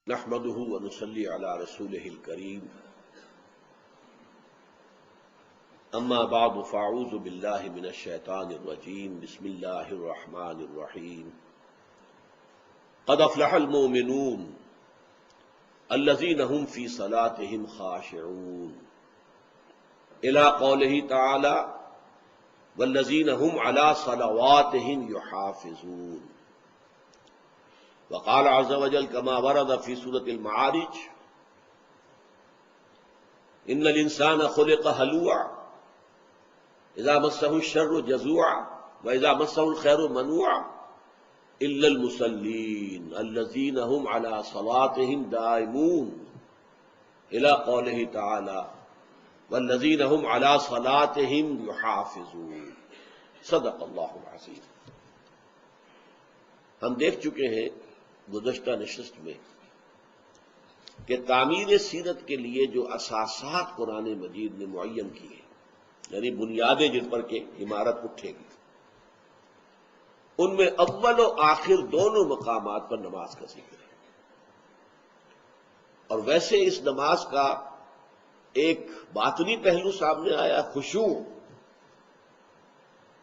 نحمده ونصلي على رسوله الكريم اما بعد فاعوذ بالله من الشيطان الرجيم بسم الله الرحمن الرحيم قد افلح المؤمنون الذين هم في صلاتهم خاشعون الى قوله تعالى والذين هم على صلواتهم يحافظون وقال عز وجل كما ورد في سورة المعارج ان الانسان خلق هلوعا اذا مسه الشر جزوعا واذا مسه الخير منوعا الا المصلين الذين هم على صلاتهم دائمون الى قوله تعالى والذين هم على صلاتهم يحافظون صدق اللہ العظیم۔ ہم دیکھ چکے ہیں گزشتہ نشست میں کہ تعمیر سیرت کے لیے جو اساسات قرآن مجید نے معین کیے، یعنی بنیادیں جن پر کہ عمارت اٹھے گی، ان میں اول و آخر دونوں مقامات پر نماز کا ذکر ہے۔ اور ویسے اس نماز کا ایک باطنی پہلو سامنے آیا، خشوع،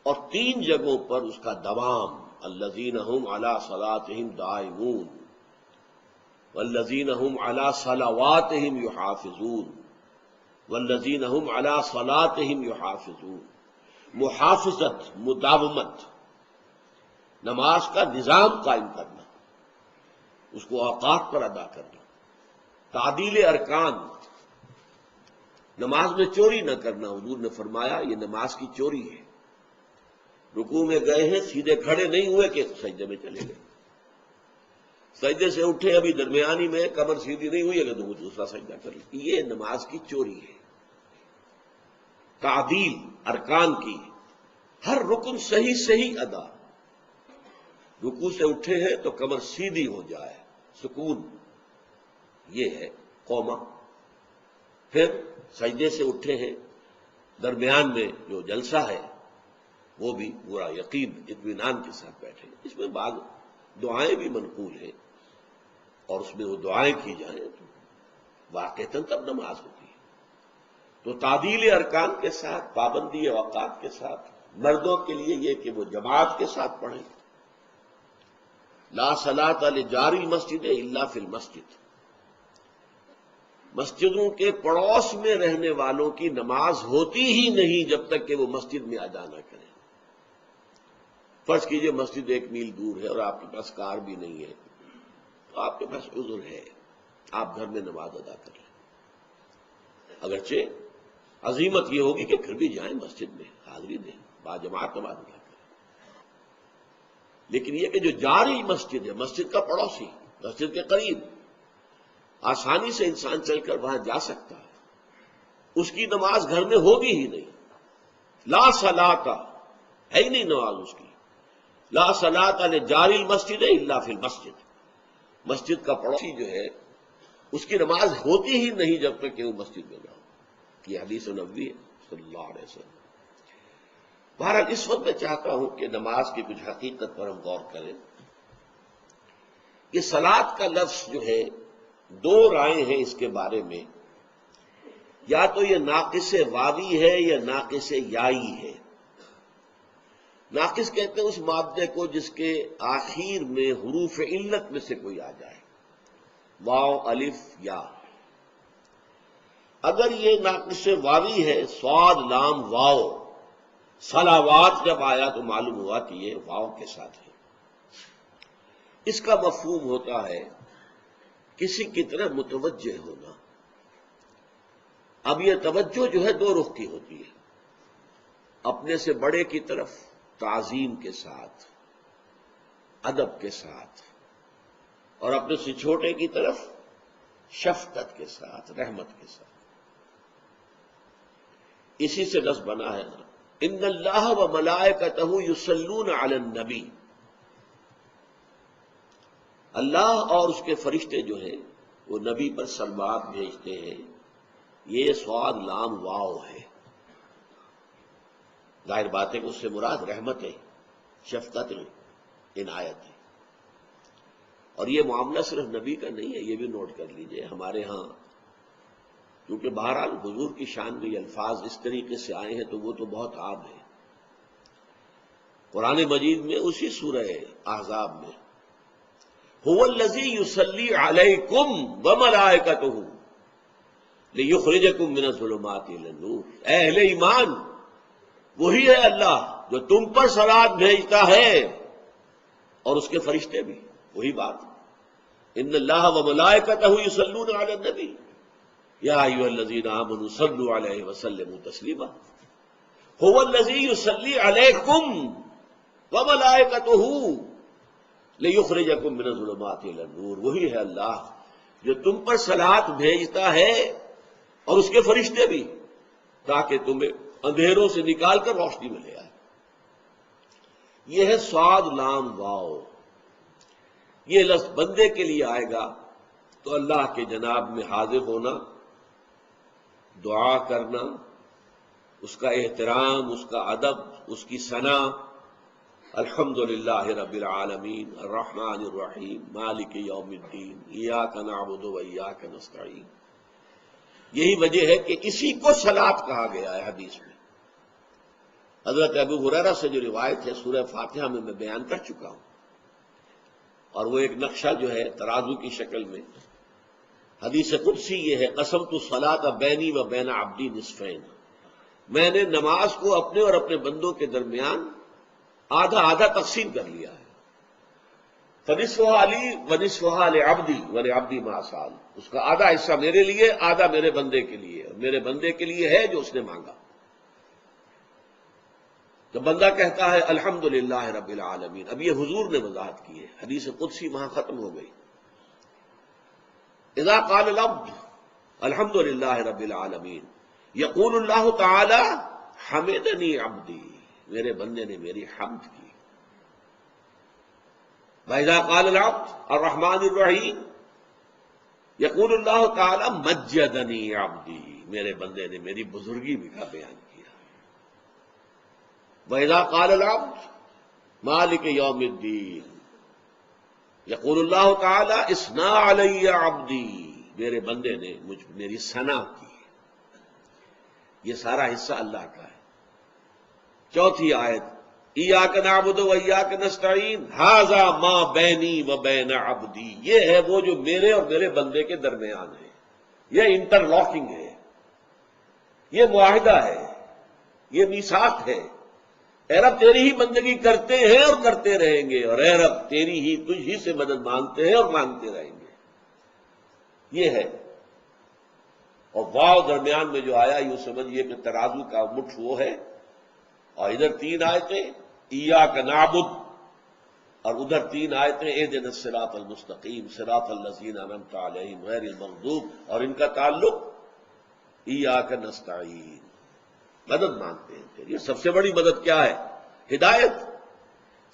اور 3 جگہوں پر اس کا دوام، الذین هم علی صلاتهم دائمون والذین هم علی صلواتهم یحافظون والذین هم علی صلاتهم یحافظون۔ محافظت، مداومت، نماز کا نظام قائم کرنا، اس کو اوقات پر ادا کرنا، تعدیل ارکان، نماز میں چوری نہ کرنا۔ حضور نے فرمایا یہ نماز کی چوری ہے۔ رکوع میں گئے ہیں، سیدھے کھڑے نہیں ہوئے کہ سجدے میں چلے گئے، سجدے سے اٹھے ابھی درمیانی میں کمر سیدھی نہیں ہوئی ہے کہ دوسرا سجدہ کر لیں، یہ نماز کی چوری ہے۔ تعدیل ارکان کی، ہر رکن صحیح ادا، رکوع سے اٹھے ہیں تو کمر سیدھی ہو جائے، سکون، یہ ہے قوما۔ پھر سجدے سے اٹھے ہیں، درمیان میں جو جلسہ ہے وہ بھی پورا یقین اطمینان کے ساتھ بیٹھے۔ اس میں بعض دعائیں بھی منقول ہیں، اور اس میں وہ دعائیں کی جائیں تو واقعتاً تب نماز ہوتی ہے۔ تو تعدیل ارکان کے ساتھ، پابندی اوقات کے ساتھ، مردوں کے لیے یہ کہ وہ جماعت کے ساتھ پڑھیں۔ لا صلاۃ لجار المسجد الا فی المسجد، مسجدوں کے پڑوس میں رہنے والوں کی نماز ہوتی ہی نہیں جب تک کہ وہ مسجد میں ادا نہ کریں۔ فرض کیجئے مسجد 1 میل دور ہے اور آپ کے پاس کار بھی نہیں ہے، تو آپ کے پاس عذر ہے، آپ گھر میں نماز ادا کر لیں۔ اگرچہ عزیمت یہ ہوگی کہ پھر بھی جائیں مسجد میں، حاضری دیں، باجماعت نماز ادا کریں۔ لیکن یہ کہ جو جاری مسجد ہے، مسجد کا پڑوسی، مسجد کے قریب، آسانی سے انسان چل کر وہاں جا سکتا ہے، اس کی نماز گھر میں ہوگی ہی نہیں۔ لا صلاۃ ہے ہی نہیں نماز اس کی۔ لا صلاۃ لجار المسجد الا فی المسجد، مسجد کا پڑوسی جو ہے اس کی نماز ہوتی ہی نہیں جب تک کہ وہ مسجد میں نہ ہو۔ یہ حدیث نبوی ہے صلی اللہ علیہ وسلم۔ بہرحال اس وقت میں چاہتا ہوں کہ نماز کی کچھ حقیقت پر ہم غور کریں۔ یہ صلاۃ کا لفظ جو ہے، 2 رائے ہیں اس کے بارے میں، یا تو یہ ناقص واوی ہے یا ناقص یائی ہے۔ ناقص کہتے ہیں اس مادے کو جس کے آخر میں حروف علت میں سے کوئی آ جائے، واو، الف، یا۔ اگر یہ ناقص واوی ہے، صاد، لام، واو، صلوات جب آیا تو معلوم ہوا کہ یہ واو کے ساتھ ہے۔ اس کا مفہوم ہوتا ہے کسی کی طرف متوجہ ہونا۔ اب یہ توجہ جو ہے 2 رخ کی ہوتی ہے، اپنے سے بڑے کی طرف تعظیم کے ساتھ، ادب کے ساتھ، اور اپنے سے چھوٹے کی طرف شفقت کے ساتھ، رحمت کے ساتھ۔ اسی سے لفظ بنا ہے نا، ان اللہ وملائکتہ یصلون علی النبی، اللہ اور اس کے فرشتے جو ہیں وہ نبی پر صلوات بھیجتے ہیں۔ یہ صاد، لام، واو ہے۔ ظاہر بات ہے کہ اس سے مراد رحمت ہے، شفقت ہے، عنایت ہے۔ اور یہ معاملہ صرف نبی کا نہیں ہے، یہ بھی نوٹ کر لیجئے ہمارے ہاں، کیونکہ بہرحال حضور کی شان میں یہ الفاظ اس طریقے سے آئے ہیں تو وہ تو بہت عام ہے۔ قرآن مجید میں اسی سورہ احزاب میں هو الذی یصلی علیکم وملائکتہ لیخرجکم من الظلمات الی النور، اے اہل ایمان، وہی ہے اللہ جو تم پر صلوات بھیجتا ہے اور اس کے فرشتے بھی، وہی بات، ان اللہ وملائکتہ یصلون علی النبی یا ایھا الذین آمنوا صلوا علیہ وسلموا تسلیما، هو الذی یصلی علیکم وملائکتہ لیخرجکم من الظلمات الی النور، وہی ہے اللہ جو تم پر صلوات بھیجتا ہے اور اس کے فرشتے بھی، تاکہ تمہیں اندھیروں سے نکال کر روشنی میں لے آئے۔ یہ ہے صاد لام واو، یہ لفظ بندے کے لیے آئے گا تو اللہ کے جناب میں حاضر ہونا، دعا کرنا، اس کا احترام، اس کا ادب، اس کی ثنا، الحمدللہ رب العالمین الرحمن الرحیم مالک یوم الدین ایاک نعبد و ایاک نستعین۔ یہی وجہ ہے کہ اسی کو صلاۃ کہا گیا ہے حدیث میں۔ حضرت ابو ہریرہ سے جو روایت ہے سورہ فاتحہ میں بیان کر چکا ہوں، اور وہ ایک نقشہ جو ہے ترازو کی شکل میں، حدیث قدسی یہ ہے، قسمت الصلاۃ بینی و بین عبدی نصفین، میں نے نماز کو اپنے اور اپنے بندوں کے درمیان آدھا آدھا تقسیم کر لیا ہے، فنصفھا لی ونصفھا لعبدی ولعبدی ما سأل، اس کا آدھا حصہ میرے لیے، آدھا میرے بندے کے لیے، اور میرے بندے کے لیے ہے جو اس نے مانگا۔ تو بندہ کہتا ہے الحمدللہ رب العالمین، اب یہ حضور نے وضاحت کی ہے، حدیث قدسی وہاں ختم ہو گئی۔ اذا قال العبد الحمدللہ رب العالمین یقول اللہ تعالی حمدنی عبدی، میرے بندے نے میری حمد کی۔ وَإِذَا قَالَ الْعَبْدُ الرَّحْمَٰنِ الرَّحِيمِ یقول اللہ تعالی مجدنی عبدی، میرے بندے نے میری بزرگی بھی کا بیان کیا۔ وَإِذَا قَالَ الْعَبْدُ مَالِكِ يَوْمِ الدِّينِ یقول اللہ تعالی اثنى علیہ عبدی، میرے بندے نے میری ثنا کی۔ یہ سارا حصہ اللہ کا ہے۔ چوتھی آیت ایاک نعبد و ایاک نستعین ھذا ما بینی و بین عبدی، یہ ہے وہ جو میرے اور میرے بندے کے درمیان ہے، یہ انٹر لاکنگ ہے، یہ معاہدہ ہے، یہ میثاق ہے۔ اے رب تیری ہی بندگی کرتے ہیں اور کرتے رہیں گے، اور اے رب تیری ہی تجھ ہی سے مدد مانگتے ہیں اور مانگتے رہیں گے، یہ ہے۔ اور واو درمیان میں جو آیا یوں سمجھیے کہ ترازو کا مٹھ وہ ہے، اور ادھر تین آیتیں ایاک نعبد، اور ادھر تین آیتیں اہدنا الصراط المستقیم صراط الذین انعمت علیہم غیر المغضوب، اور ان کا تعلق ایاک نستعین، مدد مانگتے ہیں تیری۔ یہ سب سے بڑی مدد کیا ہے؟ ہدایت،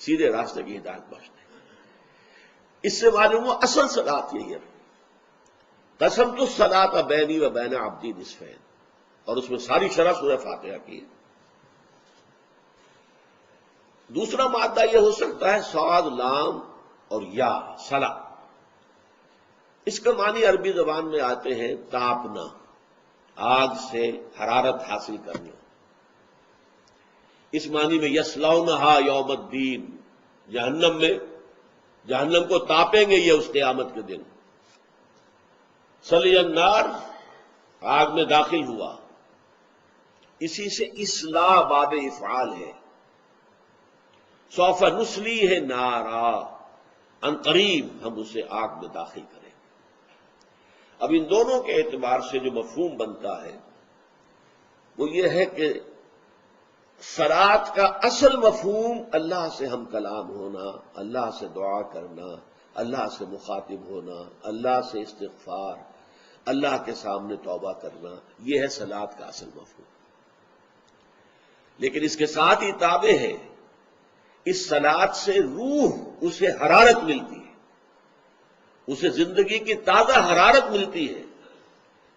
سیدھے راستے کی ہدایت بخشتے ہیں۔ اس سے معلوم ہوا اصل صلاۃ یہی ہے، قسمت الصلاۃ بینی و بین عبدی نصفین، اور اس میں ساری شرح سورہ فاتحہ کی ہے۔ دوسرا مادہ یہ ہو سکتا ہے صاد لام اور یا صلا، اس کا معنی عربی زبان میں آتے ہیں تاپنا، آگ سے حرارت حاصل کرنا، اس معنی میں یصلونھا یوم الدین، جہنم کو تاپیں گے یہ اس قیامت کے دن۔ صلی النار، آگ میں داخل ہوا، اسی سے اصلاح باب افعال ہے۔ سوف نصلی ہے نارا، ان قریب ہم اسے آگ میں داخل کریں گے۔ اب ان دونوں کے اعتبار سے جو مفہوم بنتا ہے وہ یہ ہے کہ صلاۃ کا اصل مفہوم اللہ سے ہم کلام ہونا، اللہ سے دعا کرنا، اللہ سے مخاطب ہونا، اللہ سے استغفار، اللہ کے سامنے توبہ کرنا، یہ ہے صلاۃ کا اصل مفہوم۔ لیکن اس کے ساتھ ہی تابع ہے، اس صلاۃ سے روح اسے حرارت ملتی ہے، اسے زندگی کی تازہ حرارت ملتی ہے،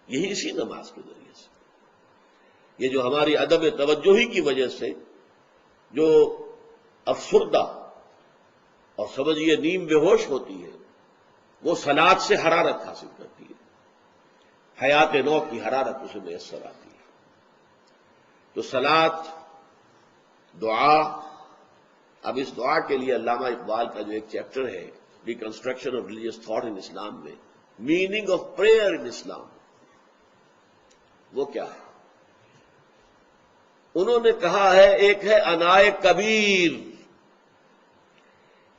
یہی اسی نماز کے ذریعے سے۔ یہ جو ہماری عدم توجہی کی وجہ سے جو افسردہ اور سمجھیے نیم بے ہوش ہوتی ہے، وہ صلات سے حرارت حاصل کرتی ہے، حیات نو کی حرارت اسے میسر آتی ہے۔ تو صلات، دعا، اب اس دعا کے لیے علامہ اقبال کا جو ایک چیپٹر ہے reconstruction of religious thought in Islam میں، meaning of prayer in Islam, وہ کیا ہے؟ انہوں نے کہا ہے ایک ہے انائے کبیر۔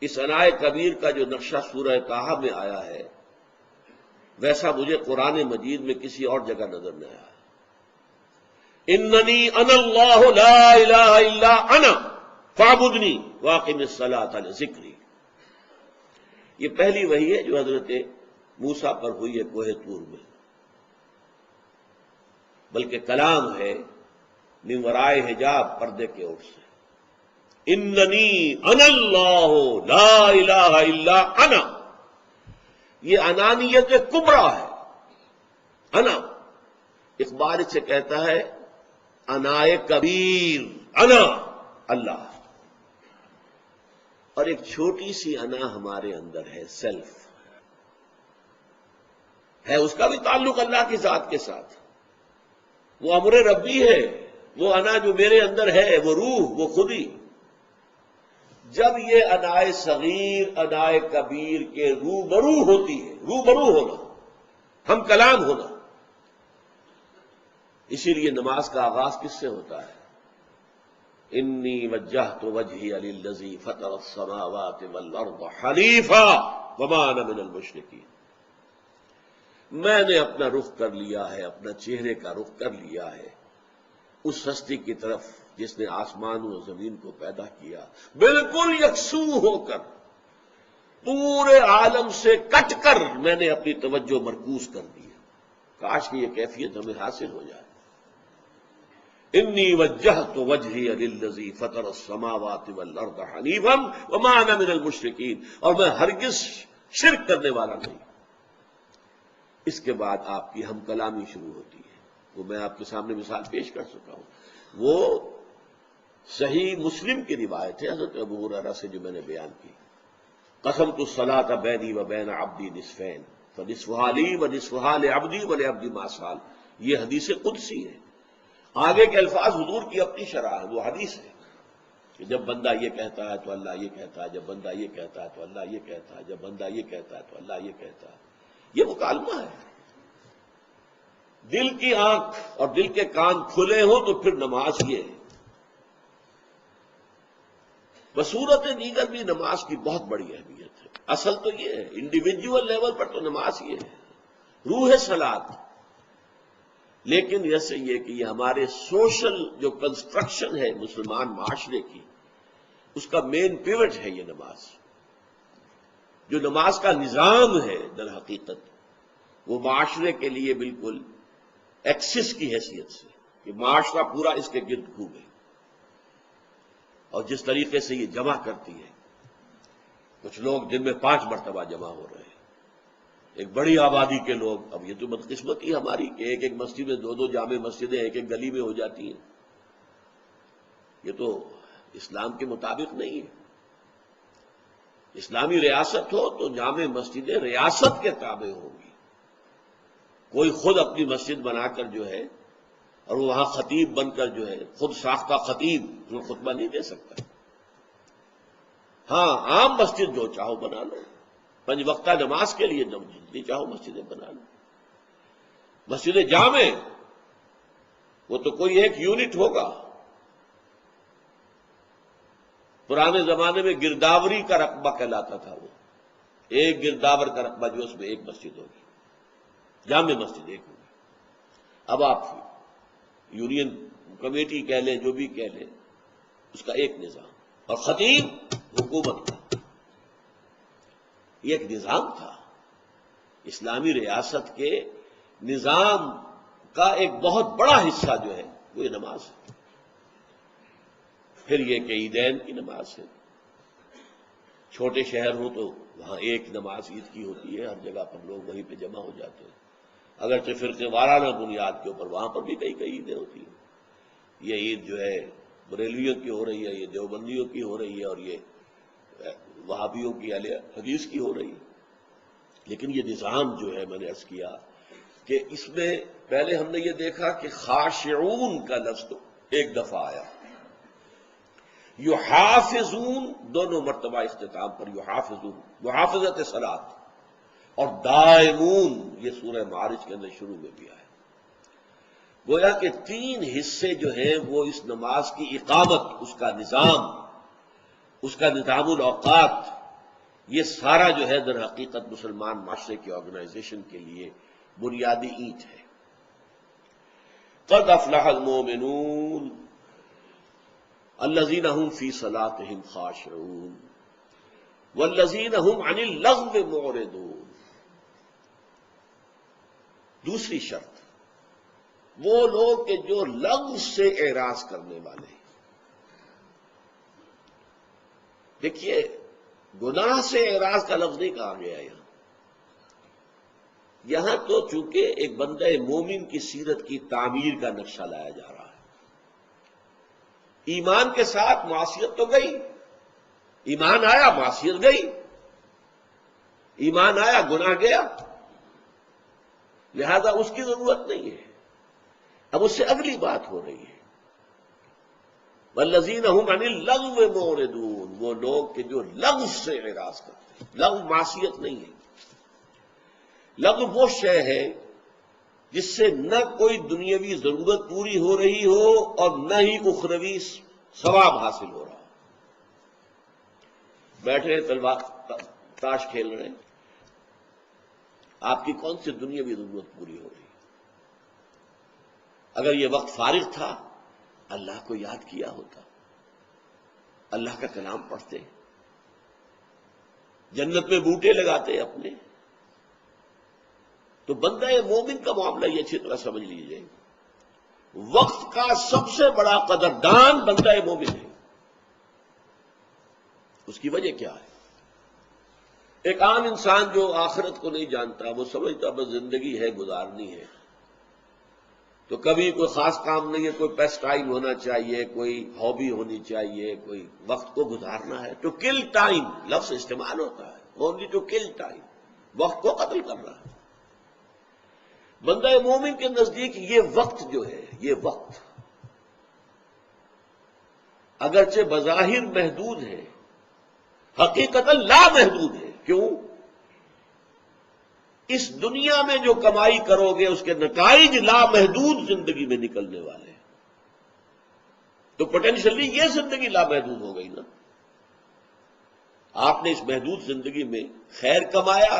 اس انائے کبیر کا جو نقشہ سورہ طٰہٰ میں آیا ہے ویسا مجھے قرآن مجید میں کسی اور جگہ نظر نہیں آیا۔ اننی انا اللہ لا الہ الا انا فاعبدنی واقم الصلاۃ لذکری۔ یہ پہلی وحی ہے جو حضرت موسیٰ پر ہوئی ہے کوہ طور میں، بلکہ کلام ہے من ورائے حجاب، پردے کے اوٹ سے۔ اننی انا اللہ لا الہ الا انا، یہ انانیت کبریٰ ہے۔ انا، اقبال سے کہتا ہے انائے کبیر، انا اللہ۔ اور ایک چھوٹی سی انا ہمارے اندر ہے، سیلف ہے، اس کا بھی تعلق اللہ کی ذات کے ساتھ، وہ امر ربی ہے۔ وہ انا جو میرے اندر ہے، وہ روح، وہ خودی، جب یہ انائے صغیر انائے کبیر کے روبرو ہوتی ہے، روبرو ہونا، ہم کلام ہونا۔ اسی لیے نماز کا آغاز کس سے ہوتا ہے؟ انی وجہت وجہی للذی فطر السماوات والارض حنیفا وما انا من المشرکین۔ میں نے اپنا رخ کر لیا ہے، اپنا چہرے کا رخ کر لیا ہے اس ہستی کی طرف جس نے آسمان و زمین کو پیدا کیا، بالکل یکسو ہو کر، پورے عالم سے کٹ کر میں نے اپنی توجہ مرکوز کر دی۔ کاش کہ یہ کیفیت ہمیں حاصل ہو جائے۔ انی وجہت وجہی للذی فطر السماوات والارض حنیفا وما انا من المشرکین، اور میں ہرگز شرک کرنے والا نہیں۔ اس کے بعد آپ کی ہم کلامی شروع ہوتی ہے، وہ میں آپ کے سامنے مثال پیش کر چکا ہوں۔ وہ صحیح مسلم کی روایت ہے حضرت ابو ہریرہ سے جو میں نے بیان کی، قسمت الصلاۃ بینی و بین عبدی نصفین فنصفھا لی ونصفھا لعبدی ولعبدی ما سأل۔ یہ حدیث قدسی ہے، آگے کے الفاظ حضور کی اپنی شرح ہے، وہ حدیث ہے کہ جب بندہ یہ کہتا ہے تو اللہ یہ کہتا ہے، جب بندہ یہ کہتا ہے تو اللہ یہ کہتا ہے، جب بندہ یہ کہتا ہے تو اللہ یہ کہتا ہے۔ یہ مکالمہ ہے۔ دل کی آنکھ اور دل کے کان کھلے ہوں تو پھر نماز یہ ہے۔ بصورت دیگر بھی نماز کی بہت بڑی اہمیت ہے۔ اصل تو یہ ہے، انڈیویجول لیول پر تو نماز یہ ہے، روح صلاۃ۔ لیکن جیسے یہ کہ یہ ہمارے سوشل جو کنسٹرکشن ہے مسلمان معاشرے کی، اس کا مین پیوٹ ہے یہ نماز۔ جو نماز کا نظام ہے در حقیقت وہ معاشرے کے لیے بالکل ایکسس کی حیثیت سے، کہ معاشرہ پورا اس کے گرد گھومے، اور جس طریقے سے یہ جمع کرتی ہے، کچھ لوگ دن میں 5 مرتبہ جمع ہو رہے ہیں، ایک بڑی آبادی کے لوگ۔ اب یہ تو بدقسمتی ہماری کہ ایک ایک مسجد میں 2 جامع مسجدیں ایک ایک گلی میں ہو جاتی ہیں، یہ تو اسلام کے مطابق نہیں ہے۔ اسلامی ریاست ہو تو جامع مسجدیں ریاست کے تابع ہوں گی، کوئی خود اپنی مسجد بنا کر جو ہے اور وہ وہاں خطیب بن کر جو ہے خود ساختہ خطیب جو خطبہ نہیں دے سکتا۔ ہاں، عام مسجد جو چاہو بنا لو، 5 وقتہ نماز کے لیے جتنی چاہو مسجدیں بنا لو۔ مسجد جامع وہ تو کوئی ایک یونٹ ہوگا۔ پرانے زمانے میں گرداوری کا رقبہ کہلاتا تھا، وہ ایک گرداور کا رقبہ جو اس میں ایک مسجد ہوگی، جامع مسجد ایک ہوگی۔ اب آپ یونین کمیٹی کہہ لیں، جو بھی کہہ لیں، اس کا ایک نظام، اور خطیب حکومت کا، یہ ایک نظام تھا۔ اسلامی ریاست کے نظام کا ایک بہت بڑا حصہ جو ہے وہ یہ نماز ہے۔ پھر یہ کہ عیدین کی نماز ہے، چھوٹے شہر ہوں تو وہاں ایک نماز عید کی ہوتی ہے، ہر جگہ پر لوگ وہیں پہ جمع ہو جاتے ہیں، اگرچہ فرقے وارانہ بنیاد کے اوپر وہاں پر بھی کئی عیدیں ہوتی ہیں۔ یہ عید جو ہے بریلویوں کی ہو رہی ہے، یہ دیوبندیوں کی ہو رہی ہے، اور یہ وہابیوں کی اہل حدیث کی ہو رہی ہے۔ لیکن یہ نظام جو ہے، میں نے عرض کیا کہ اس میں پہلے ہم نے یہ دیکھا کہ خاشعون کا لفظ تو ایک دفعہ آیا، یحافظون دونوں مرتبہ اختتام پر یحافظون، محافظت صلاۃ، اور دائمون یہ سورہ معارج کے اندر شروع میں بھی آیا۔ گویا کہ تین حصے جو ہیں وہ اس نماز کی اقامت، اس کا نظام، اس کا نظام الاوقات، یہ سارا جو ہے در حقیقت مسلمان معاشرے کی آرگنائزیشن کے لیے بنیادی اینٹ ہے۔ قد افلح المؤمنون الذین هم فی صلاتهم خاشعون والذین هم عن اللغو معرضون۔ دوسری شرط، وہ لوگ کہ جو لغو سے اعراض کرنے والے ہیں۔ دیکھیے، گناہ سے اعراض کا لفظ نہیں کہا گیا یہاں تو چونکہ ایک بندہ مومن کی سیرت کی تعمیر کا نقشہ لایا جا رہا ہے۔ ایمان کے ساتھ معصیت تو گئی، ایمان آیا معصیت گئی، ایمان آیا گناہ گیا، لہذا اس کی ضرورت نہیں ہے۔ اب اس سے اگلی بات ہو رہی ہے، والذین هم عن اللغو معرضون، وہ لوگ کہ جو لغو سے اعراض کرتے ہیں۔ لغو معصیت نہیں ہے، لغو وہ شے ہے جس سے نہ کوئی دنیاوی ضرورت پوری ہو رہی ہو اور نہ ہی اخروی ثواب حاصل ہو رہا ہو۔ بیٹھے تلوار تاش کھیل رہے ہیں، آپ کی کون سی دنیاوی ضرورت پوری ہو رہی ہے؟ اگر یہ وقت فارغ تھا، اللہ کو یاد کیا ہوتا، اللہ کا کلام پڑھتے، جنت میں بوٹے لگاتے اپنے، تو بندہ مومن کا معاملہ یہ اچھی طرح سمجھ لیجئے، وقت کا سب سے بڑا قدردان بندہ مومن ہے۔ اس کی وجہ کیا ہے؟ ایک عام انسان جو آخرت کو نہیں جانتا، وہ سمجھتا بس زندگی ہے، گزارنی ہے، تو کبھی کوئی خاص کام نہیں ہے، کوئی پیس ٹائم ہونا چاہیے، کوئی ہابی ہونی چاہیے، کوئی وقت کو گزارنا ہے، ٹو کل ٹائم لفظ استعمال ہوتا ہے، اونلی ٹو کل ٹائم، وقت کو قتل کرنا ہے۔ بندہ مومن کے نزدیک یہ وقت جو ہے، یہ وقت اگرچہ بظاہر محدود ہے، حقیقت لامحدود ہے۔ کیوں؟ اس دنیا میں جو کمائی کرو گے اس کے نتائج لامحدود زندگی میں نکلنے والے ہیں، تو پوٹینشلی یہ زندگی لامحدود ہو گئی نا۔ آپ نے اس محدود زندگی میں خیر کمایا،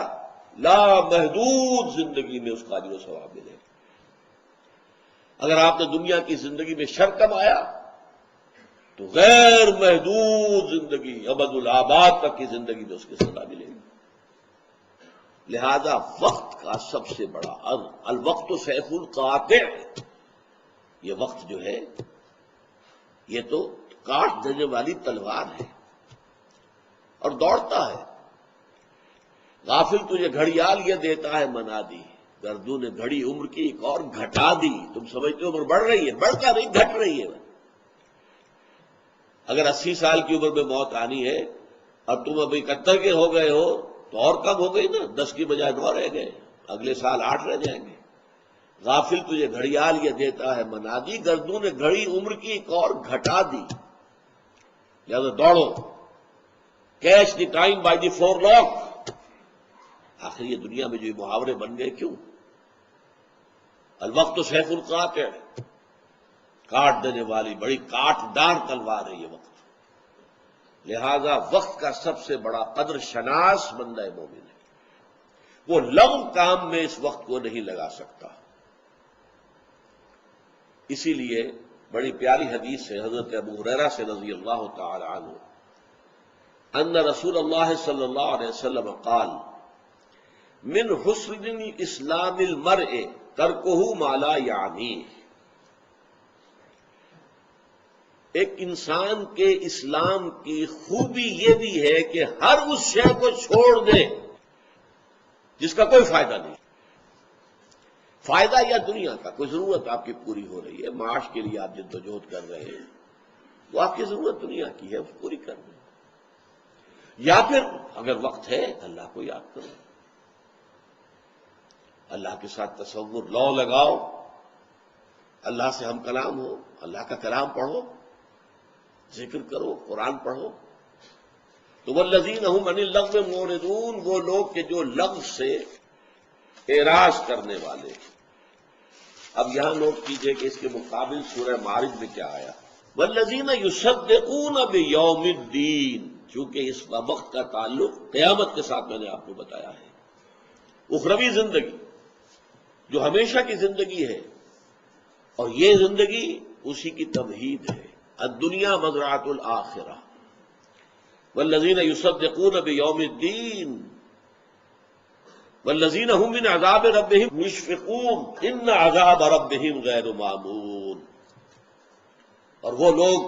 لامحدود زندگی میں اس کا اجر و ثواب ملے گا۔ اگر آپ نے دنیا کی زندگی میں شر کمایا تو غیر محدود زندگی، ابد الآباد تک کی زندگی میں اس کی سزا ملے گی۔ لہذا وقت کا سب سے بڑا الوقت سیف القاطع، یہ وقت جو ہے یہ تو کاٹ دینے والی تلوار ہے اور دوڑتا ہے۔ غافل تجھے گھڑیال یہ دیتا ہے منا دی، گردوں نے گھڑی عمر کی ایک اور گھٹا دی۔ تم سمجھتے ہو عمر بڑھ رہی ہے، بڑھتا نہیں، گھٹ رہی ہے۔ اگر 80 سال کی عمر میں موت آنی ہے اور تم ابھی 71 کے ہو گئے ہو تو اور کم ہو گئی نا، 10 کی بجائے 9 رہ گئے، اگلے سال 8 رہ جائیں گے۔ غافل تجھے گھڑیال یہ دیتا ہے منا دی، گردوں نے گھڑی عمر کی ایک اور گھٹا دی۔ لہذا دوڑو، catch the time by the forelock. آخر یہ دنیا میں جو یہ محاورے بن گئے کیوں؟ الوقت سیف القاطع، کاٹ دینے والی بڑی کاٹ دار تلوار ہے یہ وقت۔ لہذا وقت کا سب سے بڑا قدر شناس بندہ مومن ہے، وہ لغو کام میں اس وقت کو نہیں لگا سکتا۔ اسی لیے بڑی پیاری حدیث ہے حضرت ابو ہریرہ سے رضی اللہ تعالی عنہ، ان رسول اللہ صلی اللہ علیہ وسلم قال من حسن اسلام المرء ترکہ ما لا یعنیہ، ایک انسان کے اسلام کی خوبی یہ بھی ہے کہ ہر اس شے کو چھوڑ دے جس کا کوئی فائدہ نہیں، فائدہ یا دنیا کا کوئی ضرورت آپ کی پوری ہو رہی ہے، معاش کے لیے آپ جدوجہد کر رہے ہیں، وہ آپ کی ضرورت دنیا کی ہے، وہ پوری کر دیں، یا پھر اگر وقت ہے اللہ کو یاد کرو۔ اللہ کے ساتھ تصور لو لگاؤ، اللہ سے ہم کلام ہو، اللہ کا کلام پڑھو، ذکر کرو، قرآن پڑھو۔ تو والذین هم عن اللغو معرضون، وہ لوگ کہ جو لغو سے اعراض کرنے والے۔ اب یہاں نوٹ کیجئے کہ اس کے مقابل سورہ معارج میں کیا آیا، والذین یصدقون بیوم الدین، چونکہ اس وقت کا تعلق قیامت کے ساتھ میں نے آپ کو بتایا ہے، اخروی زندگی جو ہمیشہ کی زندگی ہے، اور یہ زندگی اسی کی تمہید ہے، الدنیا مزرعۃ الآخرہ۔ والذین یصدقون بیوم الدین والذین هم من عذاب ربهم مشفقون ان عذاب ربهم غیر مامون۔ اور وہ لوگ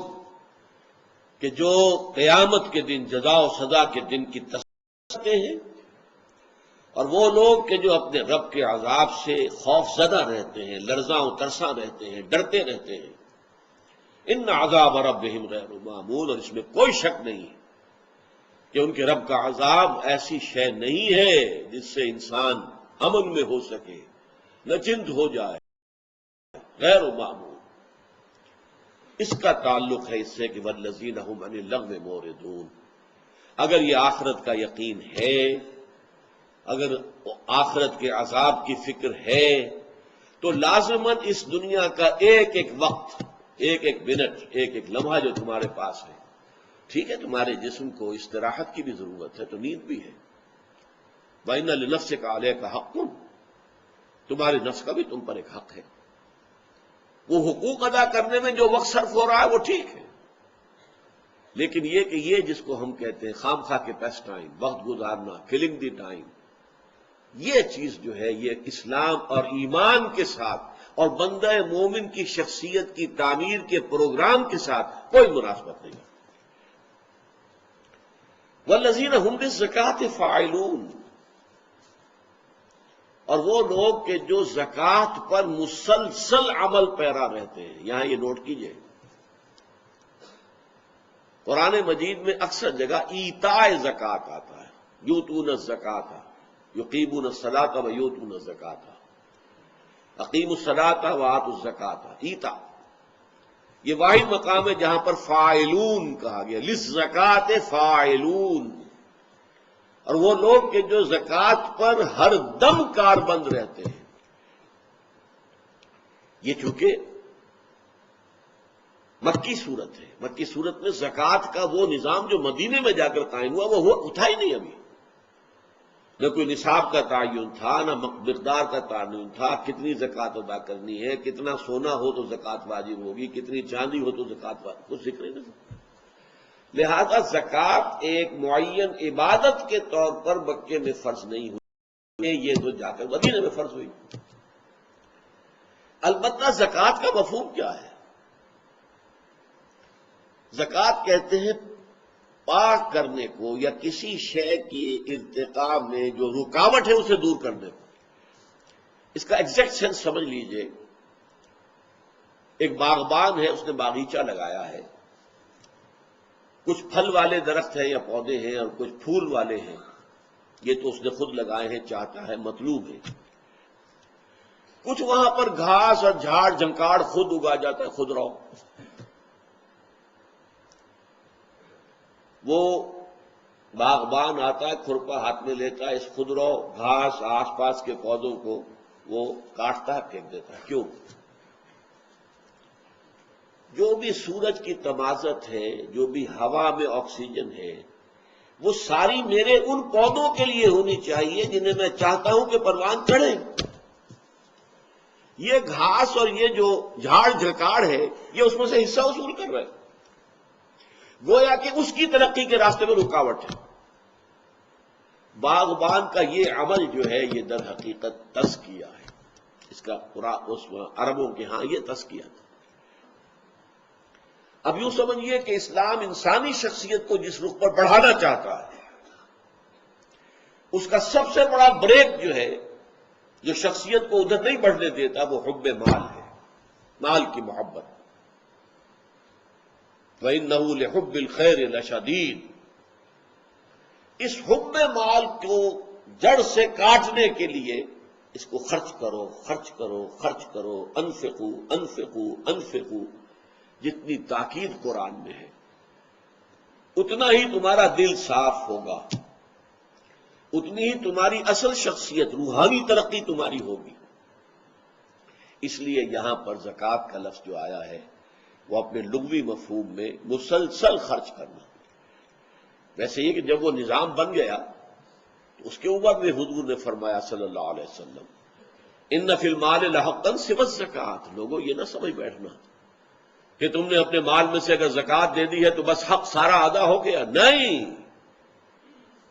کہ جو قیامت کے دن، جزا و سزا کے دن کی تصدیق کرتے ہیں، اور وہ لوگ کہ جو اپنے رب کے عذاب سے خوف زدہ رہتے ہیں، لرزاں و ترساں رہتے ہیں، ڈرتے رہتے ہیں۔ ان عذاب ربهم غیر مامون، اور اس میں کوئی شک نہیں کہ ان کے رب کا عذاب ایسی شے نہیں ہے جس سے انسان امن میں ہو سکے، نچند ہو جائے، غیر معمول۔ اس کا تعلق ہے اس سے کہ والذین هم عن اللغو معرضون۔ اگر یہ آخرت کا یقین ہے، اگر آخرت کے عذاب کی فکر ہے، تو لازماً اس دنیا کا ایک ایک وقت، ایک ایک منٹ، ایک ایک لمحہ جو تمہارے پاس ہے، ٹھیک ہے تمہارے جسم کو استراحت کی بھی ضرورت ہے، تو نیند بھی ہے، وَإِنَّ لِنَفْسِكَ عَلَيْكَ حَقٌّ، تمہارے نفس کا بھی تم پر ایک حق ہے۔ وہ حقوق ادا کرنے میں جو وقت صرف ہو رہا ہے وہ ٹھیک ہے، لیکن یہ کہ یہ جس کو ہم کہتے ہیں خام خواہ کے پیس ٹائم، وقت گزارنا، کلنگ دی ٹائم، یہ چیز جو ہے یہ اسلام اور ایمان کے ساتھ اور بندہ مومن کی شخصیت کی تعمیر کے پروگرام کے ساتھ کوئی مناسبت نہیں۔ والذین هم بالزکوٰۃ فاعلون، اور وہ لوگ کہ جو زکوٰۃ پر مسلسل عمل پیرا رہتے ہیں۔ یہاں یہ نوٹ کیجئے، قرآن مجید میں اکثر جگہ ایتاء زکوٰۃ آتا ہے، یؤتون الزکوٰۃ، یقیمون الصلاۃ ویؤتون الزکوٰۃ، اقیموا الصلاۃ وآتوا الزکوٰۃ، ایتاء۔ یہ واحد مقام ہے جہاں پر فاعلون کہا گیا، للزکوٰۃ فاعلون، اور وہ لوگ کہ جو زکوٰۃ پر ہر دم کاربند رہتے ہیں۔ یہ چونکہ مکی صورت ہے، مکی صورت میں زکوٰۃ کا وہ نظام جو مدینے میں جا کر قائم ہوا وہ اٹھا ہی نہیں ابھی، نہ کوئی نصاب کا تعین تھا، نہ مقدار کا تعین تھا، کتنی زکوٰۃ ادا کرنی ہے، کتنا سونا ہو تو زکوٰۃ واجب ہوگی، کتنی چاندی ہو تو زکوٰۃ واجب، کچھ ذکر ہی نہیں۔ لہذا زکوٰۃ ایک معین عبادت کے طور پر مکے میں فرض نہیں ہوئی، یہ تو جا کر مدینے میں فرض ہوئی۔ البتہ زکوٰۃ کا مفہوم کیا ہے؟ زکوٰۃ کہتے ہیں پاک کرنے کو، یا کسی شے کی ارتقاء میں جو رکاوٹ ہے اسے دور کرنے کو۔ اس کا ایگزیکٹ سینس سمجھ لیجئے، ایک باغبان ہے، اس نے باغیچہ لگایا ہے، کچھ پھل والے درخت ہیں یا پودے ہیں اور کچھ پھول والے ہیں، یہ تو اس نے خود لگائے ہیں، چاہتا ہے، مطلوب ہے۔ کچھ وہاں پر گھاس اور جھاڑ جھنکاڑ خود اگا جاتا ہے، خود رہو۔ وہ باغبان آتا ہے، کھرپا ہاتھ میں لیتا ہے، اس خودرو گھاس آس پاس کے پودوں کو وہ کاٹتا ہے، پھینک دیتا ہے۔ کیوں؟ جو بھی سورج کی تمازت ہے، جو بھی ہوا میں آکسیجن ہے، وہ ساری میرے ان پودوں کے لیے ہونی چاہیے جنہیں میں چاہتا ہوں کہ پروان چڑھیں۔ یہ گھاس اور یہ جو جھاڑ جھکاڑ ہے یہ اس میں سے حصہ وصول کر رہے ہیں، گویا کہ اس کی ترقی کے راستے میں رکاوٹ ہے۔ باغبان کا یہ عمل جو ہے یہ در حقیقت تزکیہ ہے، اس کا اس عربوں کے ہاں یہ تزکیہ تھا۔ اب یوں سمجھیے کہ اسلام انسانی شخصیت کو جس رخ پر بڑھانا چاہتا ہے، اس کا سب سے بڑا بریک جو ہے، جو شخصیت کو ادھر نہیں بڑھنے دیتا، وہ حب مال ہے، مال کی محبت۔ وَإِنَّهُ لِحُبِّ الْخَيْرِ لَشَدِيدٌ، اس حب مال کو جڑ سے کاٹنے کے لیے اس کو خرچ کرو خرچ کرو خرچ کرو، انفقو انفقو انفقو، جتنی تاکید قرآن میں ہے اتنا ہی تمہارا دل صاف ہوگا، اتنی ہی تمہاری اصل شخصیت روحانی ترقی تمہاری ہوگی۔ اس لیے یہاں پر زکوٰۃ کا لفظ جو آیا ہے وہ اپنے لغوی مفہوم میں مسلسل خرچ کرنا۔ ویسے یہ کہ جب وہ نظام بن گیا تو اس کے اوپر بھی حضور نے فرمایا صلی اللہ علیہ وسلم، ان فی المال لحقا سوى الزکوٰۃ، لوگوں یہ نہ سمجھ بیٹھنا کہ تم نے اپنے مال میں سے اگر زکوٰۃ دے دی ہے تو بس حق سارا ادا ہو گیا، نہیں،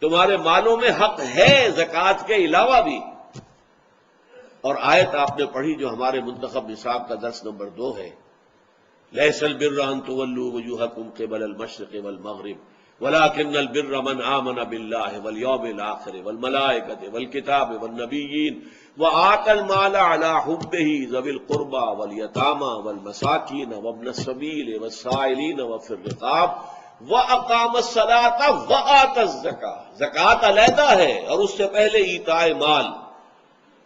تمہارے مالوں میں حق ہے زکوٰۃ کے علاوہ بھی۔ اور آیت آپ نے پڑھی جو ہمارے منتخب نصاب کا درس نمبر 2 ہے، لیس البر ان تولوا وجوہکم قبل المشرق والمغرب ولکن البر من آمن باللہ والیوم الآخر والملائکۃ والکتاب والنبیین وآتى المال على حبه ذوي القربى واليتامى والمساکین وابن السبیل والسائلین وفي الرقاب وأقام الصلاة وآتى الزکاة، زکوٰۃ علیحدہ ہے اور اس سے پہلے ایتاء مال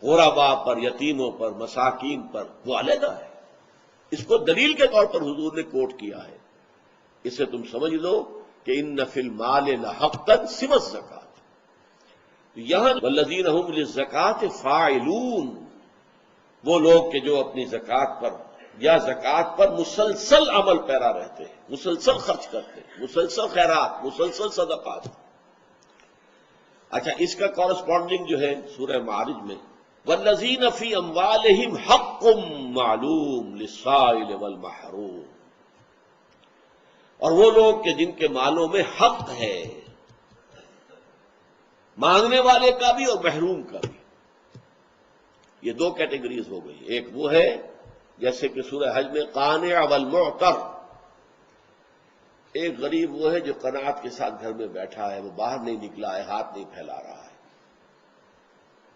غرباء پر، یتیموں پر، مساکین پر، وہ علیحدہ ہے۔ اس کو دلیل کے طور پر حضور نے کوٹ کیا ہے۔ اسے تم سمجھ لو کہ ان فی المال لحقا سوى الزکوٰۃ۔ یہاں والذین هم للزکوٰۃ فاعلون، وہ لوگ کہ جو اپنی زکوٰۃ پر یا زکوٰۃ پر مسلسل عمل پیرا رہتے ہیں، مسلسل خرچ کرتے ہیں، مسلسل خیرات، مسلسل صدقات۔ اچھا، اس کا کورسپونڈنگ جو ہے سورہ معارج میں والذین فی اموالہم حق معلوم للسائل والمحروم، اور وہ لوگ کہ جن کے مالوں میں حق ہے، مانگنے والے کا بھی اور محروم کا بھی۔ یہ 2 کیٹیگریز ہو گئی، ایک وہ ہے جیسے کہ سورہ حج میں قانع والمعتر، ایک غریب وہ ہے جو قناعت کے ساتھ گھر میں بیٹھا ہے، وہ باہر نہیں نکلا ہے، ہاتھ نہیں پھیلا رہا ہے۔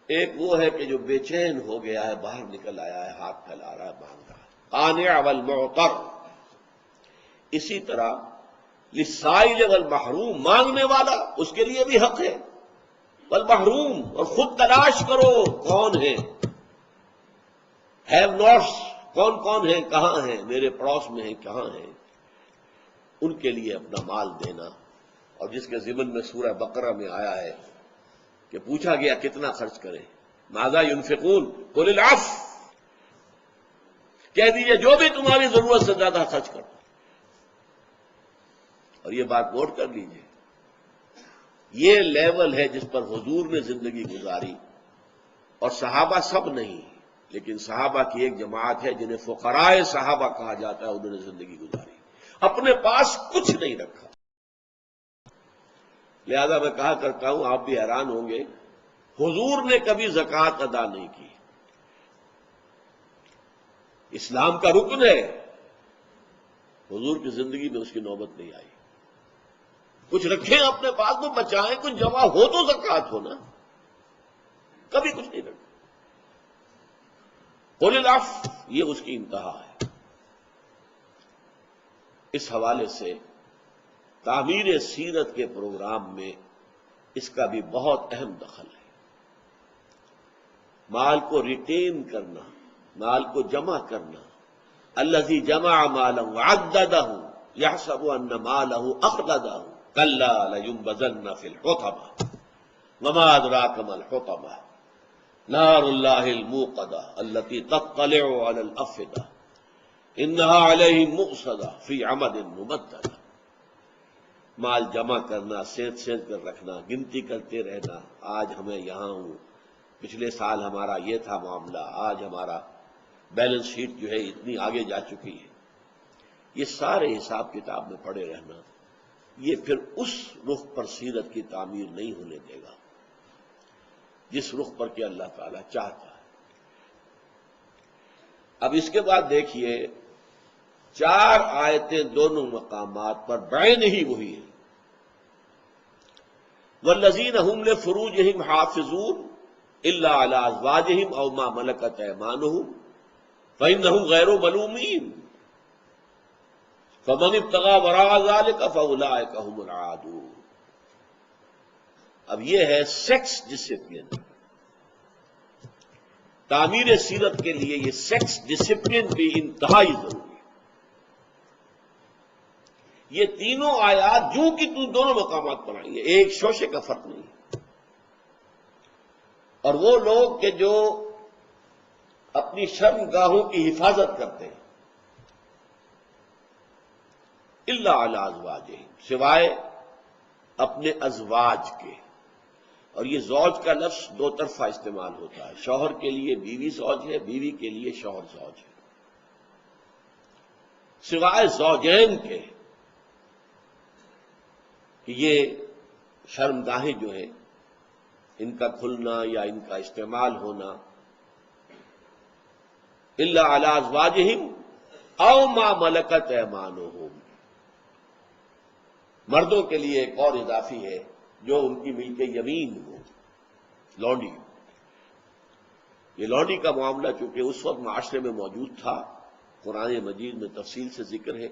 ایک وہ ہے کہ جو بے چین ہو گیا ہے، باہر نکل آیا ہے، ہاتھ پھیلا رہا ہے، مانگ رہا ہے، قانع والمعتر۔ اسی طرح للسائل والمحروم، مانگنے والا اس کے لیے بھی حق ہے، والمحروم، اور خود تلاش کرو کون ہے، ہیو ناٹس کون کون ہیں، کہاں ہیں، میرے پڑوس میں ہیں، کہاں ہیں، ان کے لیے اپنا مال دینا۔ اور جس کے ضمن میں سورہ بقرہ میں آیا ہے کہ پوچھا گیا کتنا خرچ کریں، ماذا ينفقون قل العفو، کہہ دیجئے جو بھی تمہاری ضرورت سے زیادہ خرچ کرو۔ اور یہ بات نوٹ کر لیجئے، یہ لیول ہے جس پر حضور نے زندگی گزاری، اور صحابہ سب نہیں، لیکن صحابہ کی ایک جماعت ہے جنہیں فقراء صحابہ کہا جاتا ہے، انہوں نے زندگی گزاری، اپنے پاس کچھ نہیں رکھا۔ لہذا میں کہا کرتا ہوں، آپ بھی حیران ہوں گے، حضور نے کبھی زکوٰۃ ادا نہیں کی، اسلام کا رکن ہے، حضور کی زندگی میں اس کی نوبت نہیں آئی۔ کچھ رکھیں اپنے پاس تو بچائیں، کچھ جمع ہو تو زکوٰۃ ہو نا، کبھی کچھ نہیں رکھا۔ قل العفو، یہ اس کی انتہا ہے۔ اس حوالے سے تعمیر سیرت کے پروگرام میں اس کا بھی بہت اہم دخل ہے۔ مال کو ریٹین کرنا، مال کو جمع کرنا، الذی جمع مالا وعددہ یحسب ان مالہ اخلدہ کلا لینبذن فی الحطمہ وما ادراک ما الحطمہ نار اللہ الموقدہ التی تطلع علی الافئدہ انہا علیہم مؤصدہ فی عمد ممددہ۔ مال جمع کرنا، سینت سینت کر رکھنا، گنتی کرتے رہنا، آج ہمیں یہاں ہوں، پچھلے سال ہمارا یہ تھا معاملہ، آج ہمارا بیلنس شیٹ جو ہے اتنی آگے جا چکی ہے، یہ سارے حساب کتاب میں پڑے رہنا، یہ پھر اس رخ پر سیرت کی تعمیر نہیں ہونے دے گا جس رخ پر کہ اللہ تعالیٰ چاہتا ہے۔ اب اس کے بعد دیکھیے 4 آیتیں دونوں مقامات پر بعین ہی وہی ہیں۔ والذین هم لفروجہم حافظون الا علی ازواجہم او ما ملکت ایمانہم فانہم غیر ملومین فمن ابتغى وراء ذلك فاولئک هم العادون۔ اب یہ ہے سیکس ڈسپلن، تعمیر سیرت کے لیے یہ سیکس ڈسپلن بھی انتہائی ضروری ہے۔ یہ تینوں آیات جو کہ دونوں مقامات پر آئی ہیں، ایک شوشے کا فرق نہیں ہے۔ اور وہ لوگ کہ جو اپنی شرمگاہوں کی حفاظت کرتے ہیں، الا علی ازواجہم، سوائے اپنے ازواج کے، اور یہ زوج کا لفظ دو طرفہ استعمال ہوتا ہے، شوہر کے لیے بیوی زوج ہے، بیوی کے لیے شوہر زوج ہے، سوائے زوجین کے، کہ یہ شرمگاہیں جو ہیں ان کا کھلنا یا ان کا استعمال ہونا، الا علی ازواجہم او ما ملکت ایمانہم، مردوں کے لیے ایک اور اضافی ہے جو ان کی ملک یمین ہو، لونڈی۔ یہ لونڈی کا معاملہ چونکہ اس وقت معاشرے میں موجود تھا، قرآن مجید میں تفصیل سے ذکر ہے،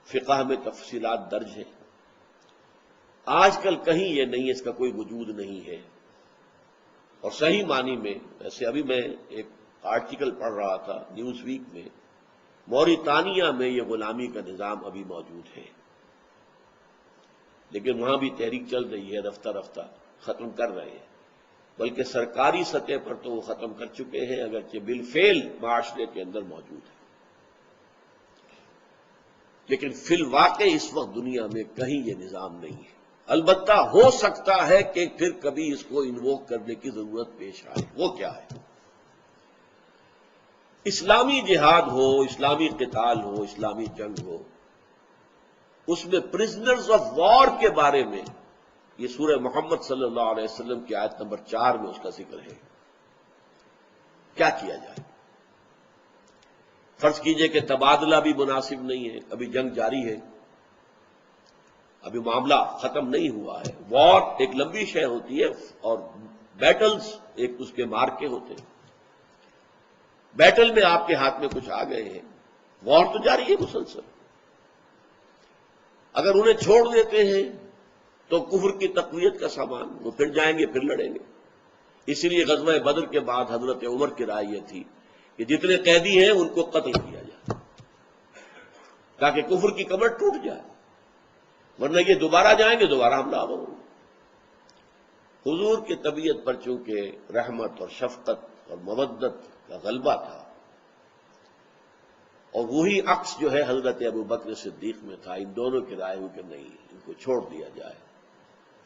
فقہ میں تفصیلات درج ہیں۔ آج کل کہیں یہ نہیں، اس کا کوئی وجود نہیں ہے، اور صحیح معنی میں، ویسے ابھی میں ایک آرٹیکل پڑھ رہا تھا نیوز ویک میں، موریتانیہ میں یہ غلامی کا نظام ابھی موجود ہے، لیکن وہاں بھی تحریک چل رہی ہے، رفتہ رفتہ ختم کر رہے ہیں، بلکہ سرکاری سطح پر تو وہ ختم کر چکے ہیں، اگرچہ بالفعل معاشرے کے اندر موجود ہے، لیکن فی الواقع اس وقت دنیا میں کہیں یہ نظام نہیں ہے۔ البتہ ہو سکتا ہے کہ پھر کبھی اس کو انووک کرنے کی ضرورت پیش آئے۔ وہ کیا ہے؟ اسلامی جہاد ہو، اسلامی قتال ہو، اسلامی جنگ ہو، اس میں پرزنرز آف وار کے بارے میں یہ سورہ محمد صلی اللہ علیہ وسلم کی آیت نمبر 4 میں اس کا ذکر ہے۔ کیا کیا جائے؟ فرض کیجئے کہ تبادلہ بھی مناسب نہیں ہے، ابھی جنگ جاری ہے، ابھی معاملہ ختم نہیں ہوا ہے، وار ایک لمبی شے ہوتی ہے اور بیٹلز ایک اس کے مارکے ہوتے ہیں، بیٹل میں آپ کے ہاتھ میں کچھ آ گئے ہیں، وار تو جاری ہے مسلسل، اگر انہیں چھوڑ دیتے ہیں تو کفر کی تقویت کا سامان، وہ پھر جائیں گے، پھر لڑیں گے۔ اسی لیے غزوہ بدر کے بعد حضرت عمر کی رائے یہ تھی کہ جتنے قیدی ہیں ان کو قتل کیا جائے تاکہ کفر کی کمر ٹوٹ جائے، ورنہ یہ دوبارہ جائیں گے، دوبارہ حملہ آور ہوں گے۔ حضور کی طبیعت پر چونکہ رحمت اور شفقت اور مودت کا غلبہ تھا، اور وہی عکس جو ہے حضرت ابوبکر صدیق میں تھا، ان دونوں کی رائے ہوئی کہ نہیں، ان کو چھوڑ دیا جائے،